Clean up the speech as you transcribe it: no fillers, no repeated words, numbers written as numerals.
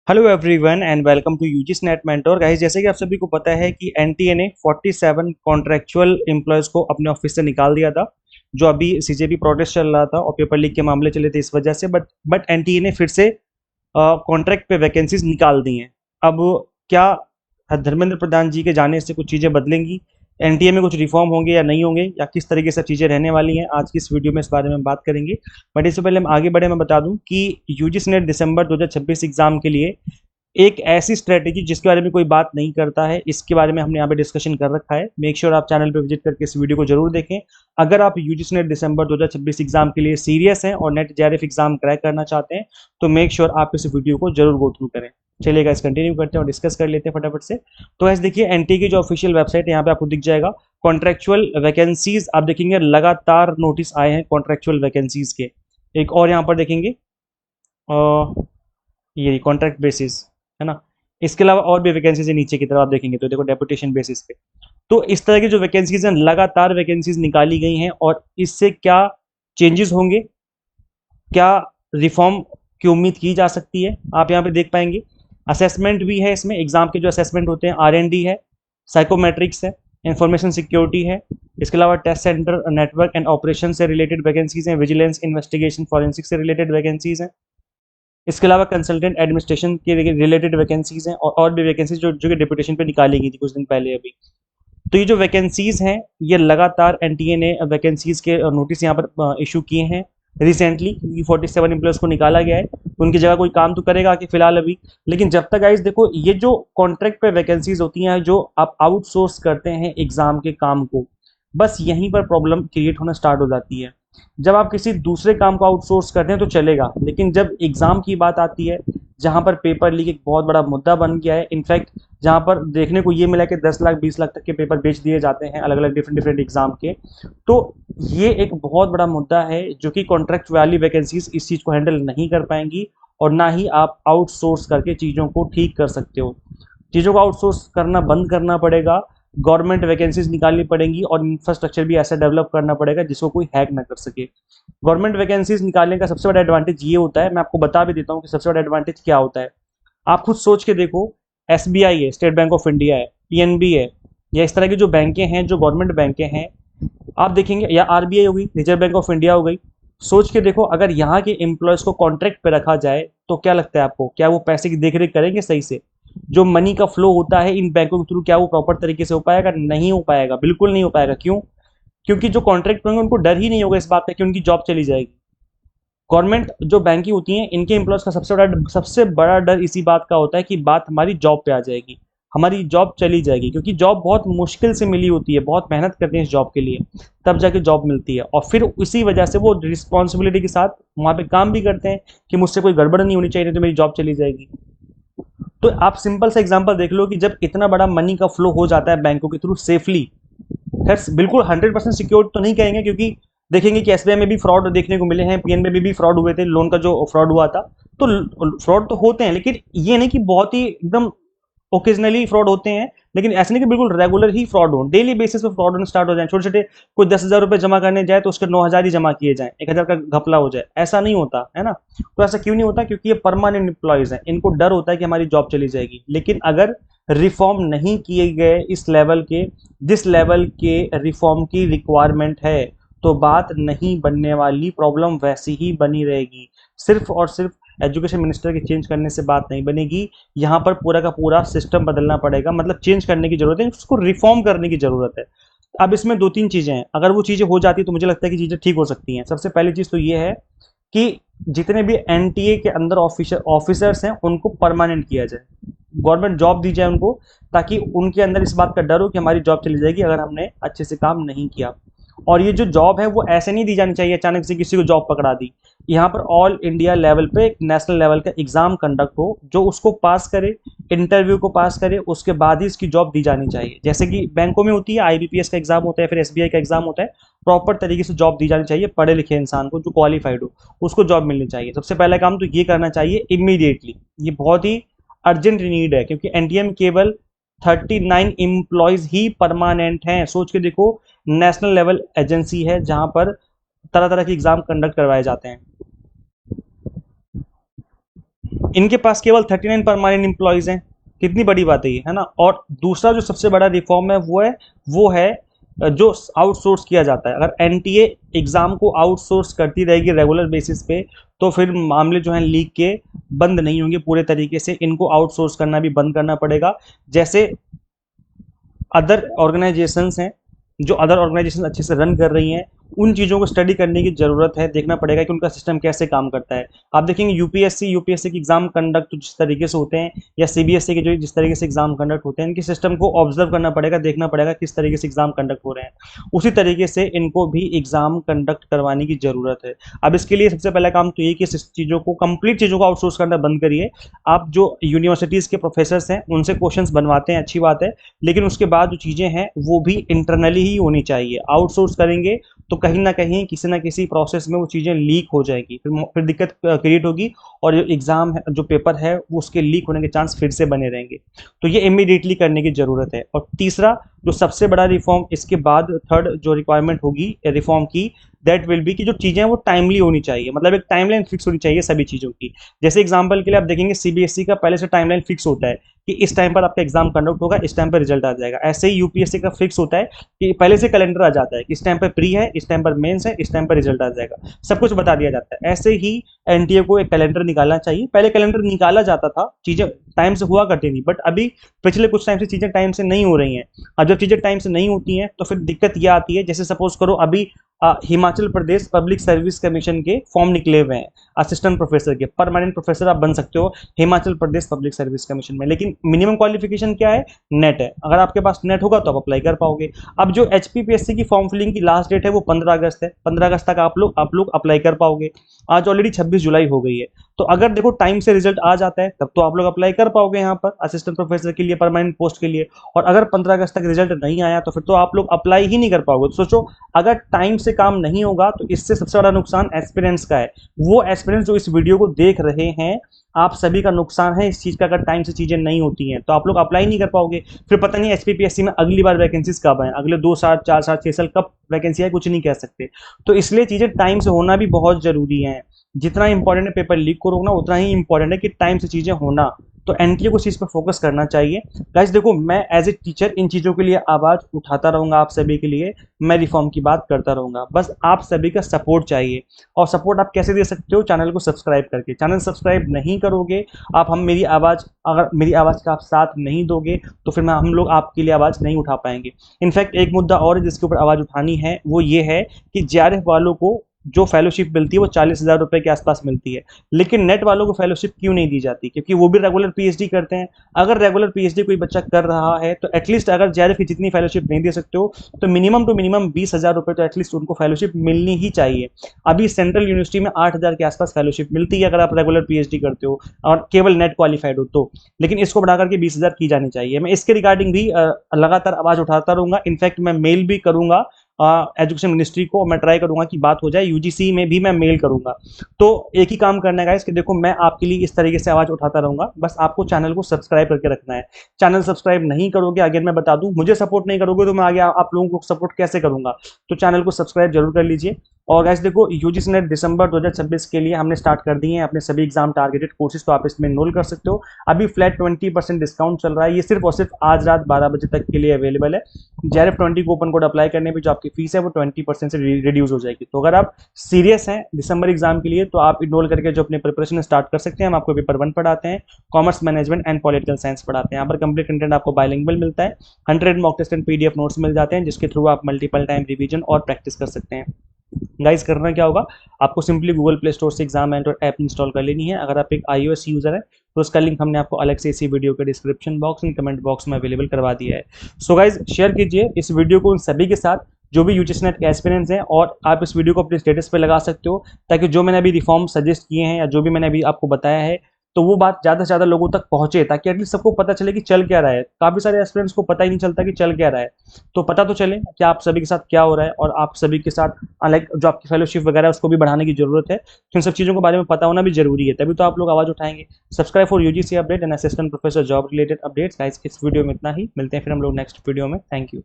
Hello everyone and welcome to UGC NET mentor guys. जैसे कि आप सभी को पता है कि एनटीए ने 47 कॉन्ट्रैक्चुअल एम्प्लॉयज़ को अपने ऑफिस से निकाल दिया था, जो अभी सीजेपी प्रोटेस्ट चल रहा था और पेपर लीक के मामले चले थे इस वजह से। बट एनटीए ने फिर से कॉन्ट्रैक्ट पे वैकेंसीज निकाल दी हैं। अब क्या धर्मेंद्र प्रधान जी के जाने से कुछ चीज़ें बदलेंगी, एनटीए में कुछ रिफॉर्म होंगे या नहीं होंगे, या किस तरीके से चीज़ें रहने वाली हैं, आज की इस वीडियो में इस बारे में बात करेंगे। बट इससे पहले हम आगे बढ़े, मैं बता दूं कि यूजीसी नेट दिसंबर 2026 एग्जाम के लिए एक ऐसी स्ट्रेटेजी जिसके बारे में कोई बात नहीं करता है, इसके बारे में हमने यहाँ पे डिस्कशन कर रखा है। मेक श्योर आप चैनल पे विजिट करके इस वीडियो को जरूर देखें। अगर आप यूजीसी नेट दिसंबर 2026 एग्जाम के लिए सीरियस हैं और नेट जेआरएफ एग्जाम क्रैक करना चाहते हैं तो मेक श्योर आप इस वीडियो को जरूर गो थ्रू करें। चलिए गाइस कंटिन्यू करते हैं और डिस्कस कर लेते हैं फटाफट से। तो गाइस देखिए, एनटी की जो ऑफिशियल वेबसाइट है यहाँ पे आपको दिख जाएगा कॉन्ट्रेक्चुअल वैकेंसीज। आप देखेंगे लगातार नोटिस आए हैं कॉन्ट्रेक्चुअल वैकेंसीज के। एक और यहाँ पर देखेंगे ये कॉन्ट्रैक्ट बेसिस है ना। इसके अलावा और भी वैकेंसीज है, नीचे की तरफ आप देखेंगे तो देखो डेपुटेशन बेसिस पे। तो इस तरह की जो वैकेंसीज हैं, लगातार वैकेंसीज निकाली गई हैं। और इससे क्या चेंजेस होंगे, क्या रिफॉर्म की उम्मीद की जा सकती है, आप यहाँ पे देख पाएंगे। असेसमेंट भी है इसमें, एग्जाम के जो असेसमेंट होते हैं, आरएनडी है, साइकोमेट्रिक्स है, इंफॉर्मेशन सिक्योरिटी है। इसके अलावा test centre network and operation से रिलेटेड वैकेंसीज हैं, विजिलेंस इन्वेस्टिगेशन फॉरेंसिक से रिलेटेड वैकेंसीज हैं। इसके अलावा कंसल्टेंट एडमिनिस्ट्रेशन के रिलेटेड वैकेंसीज हैं और भी वैकेंसीज जो कि डिप्यूटेशन पे निकाली गई थी कुछ दिन पहले अभी। तो ये जो वैकेंसीज हैं, ये लगातार एनटीए ने वैकेंसीज के नोटिस यहाँ पर इशू किए हैं रिसेंटली, क्योंकि 47 एम्प्लॉयज़ को निकाला गया है तो उनकी जगह कोई काम तो करेगा कि फिलहाल अभी। लेकिन जब तक गाइस देखो, ये जो कॉन्ट्रैक्ट पे वैकेंसीज होती हैं, जो आप आउटसोर्स करते हैं एग्जाम के काम को, बस यहीं पर प्रॉब्लम क्रिएट होना स्टार्ट हो जाती है। जब आप किसी दूसरे काम को आउटसोर्स करते हैं तो चलेगा, लेकिन जब एग्जाम की बात आती है, जहां पर पेपर लीक एक बहुत बड़ा मुद्दा बन गया है, इनफैक्ट जहां पर देखने को ये मिला कि 10 लाख 20 लाख तक के पेपर बेच दिए जाते हैं अलग अलग डिफरेंट डिफरेंट एग्जाम के। तो ये एक बहुत बड़ा मुद्दा है जो कि कॉन्ट्रैक्ट वाली वैकेंसीज इस चीज़ को हैंडल नहीं कर पाएंगी, और ना ही आप आउटसोर्स करके चीज़ों को ठीक कर सकते हो। चीज़ों को आउटसोर्स करना बंद करना पड़ेगा, गवर्नमेंट वैकेंसीज निकालनी पड़ेंगी और इंफ्रास्ट्रक्चर भी ऐसा डेवलप करना पड़ेगा जिसको कोई हैक ना कर सके। गवर्नमेंट वैकेंसीज निकालने का सबसे बड़ा एडवांटेज ये होता है, मैं आपको बता भी देता हूँ कि सबसे बड़ा एडवांटेज क्या होता है। आप खुद सोच के देखो, एसबीआई है, स्टेट बैंक ऑफ इंडिया है, पीएनबी है, या इस तरह की जो बैंकें हैं, जो गवर्नमेंट बैंकें हैं, आप देखेंगे, या आरबीआई हो गई, रिजर्व बैंक ऑफ इंडिया हो गई। सोच के देखो, अगर यहाँ के एम्प्लॉयज़ को कॉन्ट्रैक्ट पे रखा जाए तो क्या लगता है आपको, क्या वो पैसे की देखरेख करेंगे सही से? जो मनी का फ्लो होता है इन बैंकों के थ्रू, क्या वो प्रॉपर तरीके से हो पाएगा? नहीं हो पाएगा, बिल्कुल नहीं हो पाएगा। क्यों? क्योंकि जो कॉन्ट्रैक्ट होंगे उनको डर ही नहीं होगा इस बात का कि उनकी जॉब चली जाएगी। गवर्नमेंट जो बैंकिंग होती हैं, इनके एम्प्लॉयज़ का सबसे बड़ा डर इसी बात का होता है कि बात हमारी जॉब पे आ जाएगी, हमारी जॉब चली जाएगी। क्योंकि जॉब बहुत मुश्किल से मिली होती है, बहुत मेहनत करते हैं इस जॉब के लिए, तब जाके जॉब मिलती है। और फिर इसी वजह से वो रिस्पॉन्सिबिलिटी के साथ वहाँ पे काम भी करते हैं कि मुझसे कोई गड़बड़ नहीं होनी चाहिए, नहीं तो मेरी जॉब चली जाएगी। तो आप सिंपल सा एग्जांपल देख लो कि जब इतना बड़ा मनी का फ्लो हो जाता है बैंकों के थ्रू सेफली, खैर बिल्कुल 100% सिक्योर तो नहीं कहेंगे, क्योंकि देखेंगे कि एसबीआई में भी फ्रॉड देखने को मिले हैं, पीएनबी में भी फ्रॉड हुए थे, लोन का जो फ्रॉड हुआ था। तो फ्रॉड तो होते हैं, लेकिन ये नहीं कि बहुत ही एकदम ओकेजनली फ्रॉड होते हैं। लेकिन ऐसे नहीं कि बिल्कुल रेगुलर ही फ्रॉड हो, डेली बेसिस पे फ्रॉड होना स्टार्ट हो जाए। छोटे छोटे कोई 10,000 रुपये जमा करने जाए तो उसके 9,000 ही जमा किए जाए, 1,000 का घपला हो जाए, ऐसा नहीं होता है ना। तो ऐसा क्यों नहीं होता? क्योंकि ये परमानेंट एम्प्लॉयज हैं, इनको डर होता है कि हमारी जॉब चली जाएगी। लेकिन अगर रिफॉर्म नहीं किए गए इस लेवल के, जिस लेवल के रिफॉर्म की रिक्वायरमेंट है, तो बात नहीं बनने वाली, प्रॉब्लम वैसी ही बनी रहेगी। सिर्फ और सिर्फ एजुकेशन मिनिस्टर के चेंज करने से बात नहीं बनेगी, यहाँ पर पूरा का पूरा सिस्टम बदलना पड़ेगा। मतलब चेंज करने की जरूरत है, उसको रिफॉर्म करने की जरूरत है। अब इसमें दो तीन चीजें हैं, अगर वो चीजें हो जाती तो मुझे लगता है कि चीजें ठीक हो सकती हैं। सबसे पहली चीज तो ये है कि जितने भी एनटीए के अंदर ऑफिसर्स हैं उनको परमानेंट किया जाए, गवर्नमेंट जॉब दी जाए उनको, ताकि उनके अंदर इस बात का डर हो कि हमारी जॉब चली जाएगी अगर हमने अच्छे से काम नहीं किया। और ये जो जॉब है वो ऐसे नहीं दी जानी चाहिए अचानक से किसी को जॉब पकड़ा दी। यहाँ पर ऑल इंडिया लेवल पे एक नेशनल लेवल का एग्जाम कंडक्ट हो, जो उसको पास करे, इंटरव्यू को पास करे, उसके बाद ही इसकी जॉब दी जानी चाहिए। जैसे कि बैंकों में होती है, आईबीपीएस का एग्जाम होता है, फिर एसबीआई का एग्जाम होता है, प्रॉपर तरीके से जॉब दी जानी चाहिए। पढ़े लिखे इंसान को जो क्वालिफाइड हो उसको जॉब मिलनी चाहिए। सबसे पहला काम तो ये करना चाहिए इमीडिएटली, ये बहुत ही अर्जेंट नीड है, क्योंकि एनटीए में केवल 39 एम्प्लॉयज ही परमानेंट हैं। सोच के देखो, नेशनल लेवल एजेंसी है जहां पर तरह तरह के एग्जाम कंडक्ट करवाए जाते हैं। इनके पास केवल 39 परमानेंट एम्प्लॉयज हैं। कितनी बड़ी बात है ना। और दूसरा जो सबसे बड़ा रिफॉर्म है वो है जो आउटसोर्स किया जाता है। अगर एनटीए एग्जाम को आउटसोर्स करती रहेगी रेगुलर बेसिस पे, तो फिर मामले जो हैं लीक के बंद नहीं होंगे पूरे तरीके से। इनको आउटसोर्स करना भी बंद करना पड़ेगा। जैसे अदर ऑर्गेनाइजेशंस हैं, जो अदर ऑर्गेनाइजेशन अच्छे से रन कर रही हैं, उन चीज़ों को स्टडी करने की ज़रूरत है। देखना पड़ेगा कि उनका सिस्टम कैसे काम करता है। आप देखेंगे यूपीएससी के एग्जाम कंडक्ट जिस तरीके से होते हैं, या सीबीएसई के जो जिस तरीके से एग्जाम कंडक्ट होते हैं, इनके सिस्टम को ऑब्जर्व करना पड़ेगा, देखना पड़ेगा किस तरीके से एग्जाम कंडक्ट हो रहे हैं। उसी तरीके से इनको भी एग्जाम कंडक्ट करवाने की ज़रूरत है। अब इसके लिए सबसे पहला काम तो ये कि इस चीज़ों को, कंप्लीट चीज़ों को आउटसोर्स करना बंद करिए। आप जो यूनिवर्सिटीज़ के प्रोफेसर्स हैं उनसे क्वेश्चंस बनवाते हैं, अच्छी बात है, लेकिन उसके बाद जो चीज़ें हैं वो भी इंटरनली ही होनी चाहिए। आउटसोर्स करेंगे तो कहीं ना कहीं किसी ना किसी प्रोसेस में वो चीज़ें लीक हो जाएगी, फिर दिक्कत क्रिएट होगी, और जो एग्ज़ाम है, जो पेपर है, वो उसके लीक होने के चांस फिर से बने रहेंगे। तो ये इमीडिएटली करने की ज़रूरत है। और तीसरा जो सबसे बड़ा रिफॉर्म इसके बाद, थर्ड जो रिक्वायरमेंट होगी रिफॉर्म की, दैट विल बी कि जो चीज़ें हैं वो टाइमली होनी चाहिए। मतलब एक टाइमलाइन फिक्स होनी चाहिए सभी चीज़ों की। जैसे एग्जाम्पल के लिए आप देखेंगे सीबीएसई का पहले से टाइमलाइन फिक्स होता है कि इस टाइम पर आपका एग्जाम कंडक्ट होगा, इस टाइम पर रिजल्ट आ जाएगा। ऐसे ही यूपीएससी का फिक्स होता है कि पहले से कैलेंडर आ जाता है कि इस टाइम पर प्री है, इस टाइम पर मेंस है, इस टाइम पर रिजल्ट आ जाएगा, सब कुछ बता दिया जाता है। ऐसे ही एनटीए को एक कैलेंडर निकालना चाहिए। पहले कैलेंडर निकाला जाता था, चीज़ें टाइम से हुआ करती थी, बट अभी पिछले कुछ टाइम से चीज़ें टाइम से नहीं हो रही हैं। अब जब चीज़ें टाइम से नहीं होती हैं तो फिर दिक्कत यह आती है, जैसे सपोज करो अभी Himachal Pradesh public service commission के फॉर्म निकले हुए हैं असिस्टेंट प्रोफेसर के। परमानेंट प्रोफेसर आप बन सकते हो Himachal Pradesh public service commission में, लेकिन मिनिमम क्वालिफिकेशन क्या है? नेट है। अगर आपके पास नेट होगा तो आप अप्लाई कर पाओगे। अब जो एचपीपीएससी की फॉर्म फिलिंग की लास्ट डेट है वो 15 अगस्त है। 15 अगस्त तक आप लोग अप्लाई कर पाओगे। आज ऑलरेडी 26 जुलाई हो गई है। तो अगर देखो टाइम से रिजल्ट आ जाता है तब तो आप लोग अप्लाई कर पाओगे यहाँ पर असिस्टेंट प्रोफेसर के लिए, परमानेंट पोस्ट के लिए। और अगर 15 अगस्त तक रिजल्ट नहीं आया तो फिर तो आप लोग अप्लाई ही नहीं कर पाओगे। तो सोचो, अगर टाइम से काम नहीं होगा तो इससे सबसे बड़ा नुकसान एस्पिरेंट्स का है। वो एस्पिरेंट्स जो इस वीडियो को देख रहे हैं, आप सभी का नुकसान है इस चीज़ का। अगर टाइम से चीज़ें नहीं होती हैं तो आप लोग अप्लाई नहीं कर पाओगे। फिर पता नहीं एचपीपीएससी में अगली बार वैकेंसीज कब आए, अगले 2 साल 4 साल 6 साल कब वैकेंसी है, कुछ नहीं कह सकते। तो इसलिए चीज़ें टाइम से होना भी बहुत ज़रूरी है। जितना इंपॉर्टेंट है पेपर लीक को रोकना, उतना ही इंपॉर्टेंट है कि टाइम से चीज़ें होना। तो एनटीए को इस चीज़ पर फोकस करना चाहिए। गाइस देखो, मैं एज ए टीचर इन चीज़ों के लिए आवाज़ उठाता रहूँगा आप सभी के लिए। मैं रिफॉर्म की बात करता रहूँगा, बस आप सभी का सपोर्ट चाहिए। और सपोर्ट आप कैसे दे सकते हो? चैनल को सब्सक्राइब करके। चैनल सब्सक्राइब नहीं करोगे आप, मेरी आवाज़, अगर मेरी आवाज़ का आप साथ नहीं दोगे तो फिर हम लोग आपके लिए आवाज़ नहीं उठा पाएंगे। इनफैक्ट एक मुद्दा और जिसके ऊपर आवाज़ उठानी है वो ये है कि जेआरएफ वालों को जो फेलोशिप मिलती है वो 40,000 रुपए के आसपास मिलती है, लेकिन नेट वालों को फेलोशिप क्यों नहीं दी जाती? क्योंकि वो भी रेगुलर पीएचडी करते हैं। अगर रेगुलर पीएचडी कोई बच्चा कर रहा है तो एटलीस्ट, अगर जेआरएफ की जितनी फेलोशिप नहीं दे सकते हो तो मिनिमम टू मिनिमम 20,000 रुपए तो एटलीस्ट उनको फेलोशिप मिलनी ही चाहिए। अभी सेंट्रल यूनिवर्सिटी में 8,000 के आसपास फेलोशिप मिलती है अगर आप रेगुलर पीएचडी करते हो और केवल नेट क्वालिफाइड हो तो, लेकिन इसको बढ़ाकर के 20,000 की जानी चाहिए। मैं इसके रिगार्डिंग भी लगातार आवाज उठाता रहूंगा। इनफैक्ट मैं मेल भी करूंगा एजुकेशन मिनिस्ट्री को। मैं ट्राई करूंगा कि बात हो जाए, यूजीसी में भी मैं मेल करूंगा। तो एक ही काम करना है गाइस कि देखो, मैं आपके लिए इस तरीके से आवाज उठाता रहूंगा, बस आपको चैनल को सब्सक्राइब करके रखना है। चैनल सब्सक्राइब नहीं करोगे, अगर मैं बता दूं, मुझे सपोर्ट नहीं करोगे तो मैं आगे आप लोगों को सपोर्ट कैसे करूंगा? तो चैनल को सब्सक्राइब जरूर कर लीजिए। और गाइस देखो, यूजीसी नेट दिसंबर 2026 के लिए हमने स्टार्ट कर दिए हैं अपने सभी एग्जाम टारगेटेड कोर्सेज, तो आप इसमें एनरोल कर सकते हो। अभी फ्लैट 20% डिस्काउंट चल रहा है, ये सिर्फ और सिर्फ आज रात 12 बजे तक के लिए अवेलेबल है। जेआरएफ 20 को ओपन कोड अप्लाई करने पे जो आपकी फीस है वो 20% से रिड्यूस हो जाएगी। तो अगर आप सीरियस हैं दिसंबर एग्जाम के लिए तो आप इनरोल करके जो अपनी प्रिपरेशन स्टार्ट कर सकते हैं। हम आपको पेपर 1 पढ़ाते हैं, commerce management and political science पढ़ाते हैं। यहाँ पर कंप्लीट कंटेंट आपको बाइलिंगुअल मिलता है, 100 mock test and PDF notes मिल जाते हैं जिसके थ्रू आप मल्टीपल टाइम रिवीजन और प्रैक्टिस कर सकते हैं। गाइस करना क्या होगा, आपको सिंपली गूगल प्ले स्टोर से एग्जाम एंटर ऐप इंस्टॉल कर लेनी है। अगर आप एक iOS यूजर है तो उसका लिंक हमने आपको अलग से इसी वीडियो के description box and comment box में अवेलेबल करवा दिया है। सो गाइस शेयर कीजिए इस वीडियो को उन सभी के साथ जो भी यूजीसी नेट के एस्पिरेंट्स हैं, और आप इस वीडियो को अपने स्टेटस पे लगा सकते हो ताकि जो मैंने अभी रिफॉर्म सजेस्ट किए हैं या जो भी मैंने अभी आपको बताया है तो वो बात ज़्यादा से ज़्यादा लोगों तक पहुंचे, ताकि एटलीस्ट सबको पता चले कि चल क्या रहा है। काफ़ी सारे एस्पिरेंट्स को पता ही नहीं चलता कि चल क्या रहा है, तो पता तो चले कि आप सभी के साथ क्या हो रहा है। और आप सभी के साथ लाइक जो आपकी फेलोशिप वगैरह है उसको भी बढ़ाने की जरूरत है। तो इन सब चीज़ों के बारे में पता होना भी जरूरी है, तभी तो आप लोग आवाज़ उठाएंगे। Subscribe for UGC update and assistant professor job related updates. Guys इस वीडियो में इतना ही, मिलते हैं फिर हम लोग नेक्स्ट वीडियो में। Thank you.